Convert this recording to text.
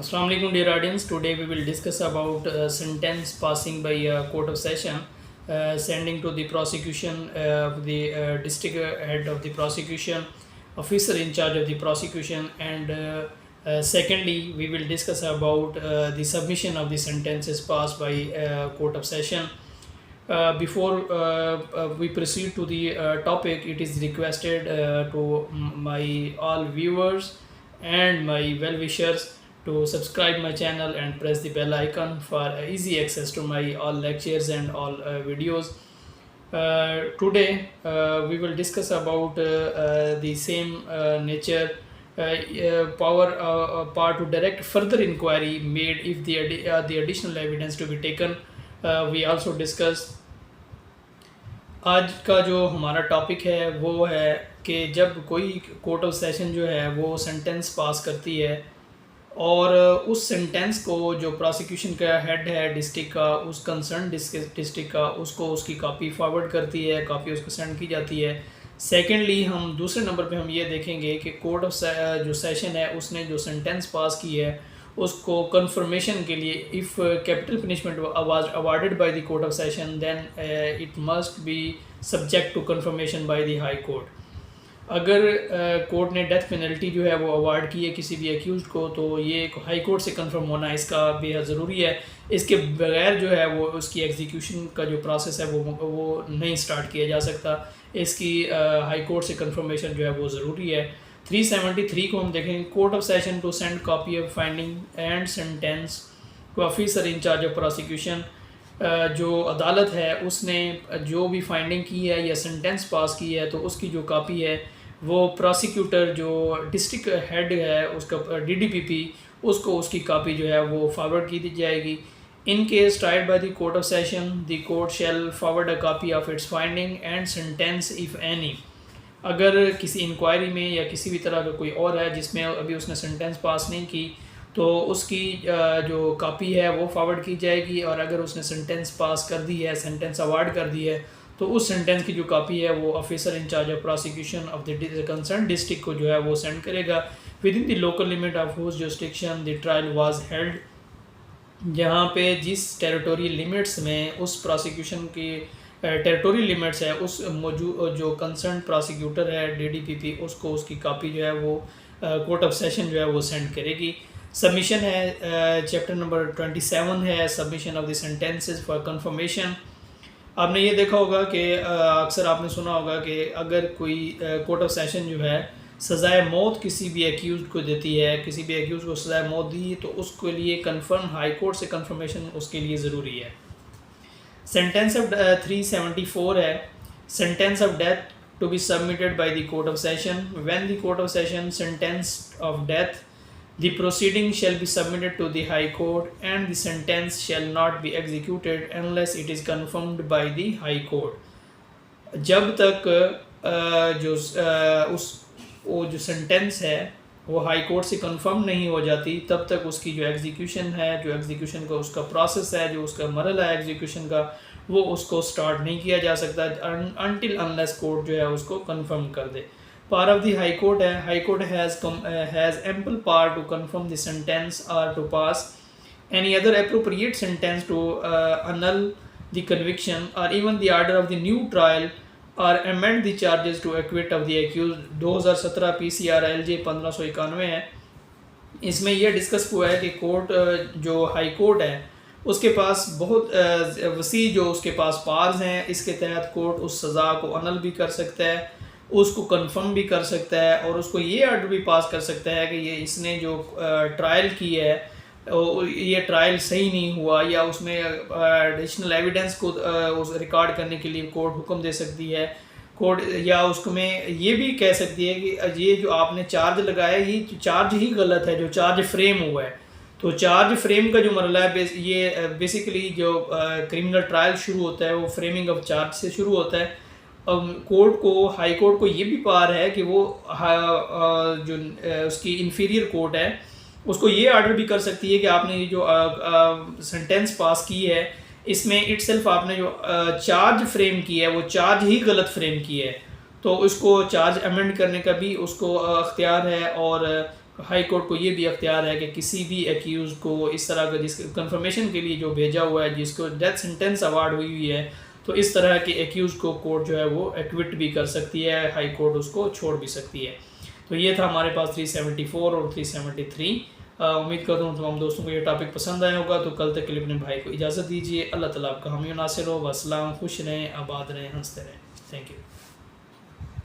Assalamu alaikum dear audience. Today we will discuss about sentence passing by a court of session, sending to the prosecution the district head of the prosecution, officer in charge of the prosecution, and secondly we will discuss about the submission of the sentences passed by court of session. Before we proceed to the topic, it is requested to my all viewers and my well-wishers to subscribe my channel and press the bell icon for easy access to my all lectures and all videos. Today we will discuss about the same nature power to direct further inquiry made if the additional evidence to be taken. We also discuss आज का जो हमारा topic है वो है कि जब कोई कोर्ट ऑफ सेशन जो है वो सेंटेंस पास करती है और उस सेंटेंस को जो प्रोसिक्यूशन का हेड है डिस्ट्रिक्ट का, उस कंसर्न डिस्ट्रिक्ट का, उसको उसकी कॉपी फॉरवर्ड करती है, कॉपी उसको सेंड की जाती है। सेकेंडली हम दूसरे नंबर पे हम ये देखेंगे कि कोर्ट ऑफ जो सेशन है उसने जो सेंटेंस पास की है उसको कंफर्मेशन के लिए if capital punishment was awarded by the court of session then it must be subject to confirmation by the high court. अगर कोर्ट ने डेथ पेनल्टी जो है वो अवार्ड की है किसी भी एक्यूज को तो ये हाई कोर्ट से कंफर्म होना इसका बेहद ज़रूरी है। इसके बगैर जो है वो उसकी एग्जीक्यूशन का जो प्रोसेस है वो नहीं स्टार्ट किया जा सकता। इसकी हाई कोर्ट से कंफर्मेशन जो है वो ज़रूरी है। 373 को हम देखेंगे, court of session to send copy of finding and sentence to officer in charge of prosecution. जो अदालत है उसने जो भी फाइंडिंग की है या सेंटेंस पास की है तो उसकी जो कॉपी है वो प्रोसिक्यूटर जो डिस्ट्रिक्ट हेड है उसका डीडीपीपी उसको उसकी कॉपी जो है वो फॉरवर्ड की दी जाएगी। In case tried bye the court of session the court shell forward a copy of its finding and sentence if any. अगर किसी इंक्वायरी में या किसी भी तरह का कोई और है जिसमें अभी उसने सेंटेंस पास नहीं की तो उसकी जो कॉपी है वो फॉरवर्ड की जाएगी, और अगर उसने सेंटेंस पास कर दी है, सेंटेंस अवार्ड कर दी है तो उस सेंटेंस की जो कॉपी है वो officer in charge of prosecution of the concern district को जो है वो सेंड करेगा within the local limit of whose jurisdiction the trial was held. जहाँ पे जिस टेरिटोरियल लिमिट्स में उस प्रोसिक्यूशन की टेरिटोरियल लिमिट्स है उस जो कंसर्न प्रोसिक्यूटर है डीडीपीपी उसको उसकी कॉपी जो है वो कोर्ट ऑफ सेशन जो है वो सेंड करेगी। सबमिशन है चैप्टर नंबर 27 है submission of the sentences for confirmation. आपने ये देखा होगा कि अक्सर आपने सुना होगा कि अगर कोई कोर्ट ऑफ सेशन जो है सज़ाए मौत किसी भी एक्यूज़ को देती है, किसी भी एक्यूज़ को सज़ाए मौत दी तो उसके लिए कंफर्म हाई कोर्ट से कंफर्मेशन उसके लिए ज़रूरी है। सेंटेंस ऑफ 374 है, sentence of death to be submitted by the court of session when the court of session sentence of death the proceeding shall be submitted to the high court and the sentence shall not be executed unless it is confirmed by the high court। जब तक वो जो sentence है वो high court से confirm नहीं हो जाती तब तक उसकी जो एग्जीक्यूशन है, जो एग्जीक्यूशन का उसका प्रोसेस है, जो उसका मरहला है एग्जीक्यूशन का, वो उसको स्टार्ट नहीं किया जा सकता अनटिल अनलेस कोर्ट जो है उसको कंफर्म कर दे। Power of the High Court है, High Court has ample power to confirm the sentence or to pass any other appropriate sentence to annul the conviction or even the order of the new trial or amend the charges to acquit of the accused। 2017 PCR LJ 1591 है। इसमें यह discuss हुआ है कि court जो high court है उसके पास बहुत वसी जो उसके पास पावर्स हैं, इसके तहत कोर्ट उस सज़ा को अनल भी कर सकता है, उसको कंफर्म भी कर सकता है और उसको ये ऑर्डर भी पास कर सकता है कि ये इसने जो ट्रायल की है ये ट्रायल सही नहीं हुआ या उसमें एडिशनल एविडेंस को उस रिकॉर्ड करने के लिए कोर्ट हुक्म दे सकती है। कोर्ट या उसको में ये भी कह सकती है कि ये जो आपने चार्ज लगाया ये चार्ज ही गलत है, जो चार्ज फ्रेम हुआ है। तो चार्ज फ्रेम का जो मरला है ये बेसिकली जो क्रिमिनल ट्रायल शुरू होता है वो फ्रेमिंग ऑफ चार्ज से शुरू होता है। कोर्ट को, हाई कोर्ट को ये भी पावर है कि वो जो उसकी इंफीरियर कोर्ट है उसको ये ऑर्डर भी कर सकती है कि आपने ये जो सेंटेंस पास की है इसमें इटसेल्फ आपने जो चार्ज फ्रेम की है वो चार्ज ही गलत फ्रेम की है, तो उसको चार्ज अमेंड करने का भी उसको अख्तियार है और हाई कोर्ट को ये भी अख्तियार है कि किसी भी एक्यूज़ को इस तरह का जिस कंफर्मेशन के लिए जो भेजा हुआ है, जिसको डेथ सेंटेंस अवार्ड हुई है, तो इस तरह के एक्यूज़ को कोर्ट जो है वो एक्विट भी कर सकती है, हाई कोर्ट उसको छोड़ भी सकती है। तो ये था हमारे पास 374 और 373। उम्मीद करता हूँ तमाम दोस्तों को ये टॉपिक पसंद आया होगा। तो कल तक के लिए अपने भाई को इजाज़त दीजिए। अल्लाह ताला आपका हामी नासिर हो। वस्सलाम। खुश रहें, आबाद रहें, हंसते रहें। Thank you.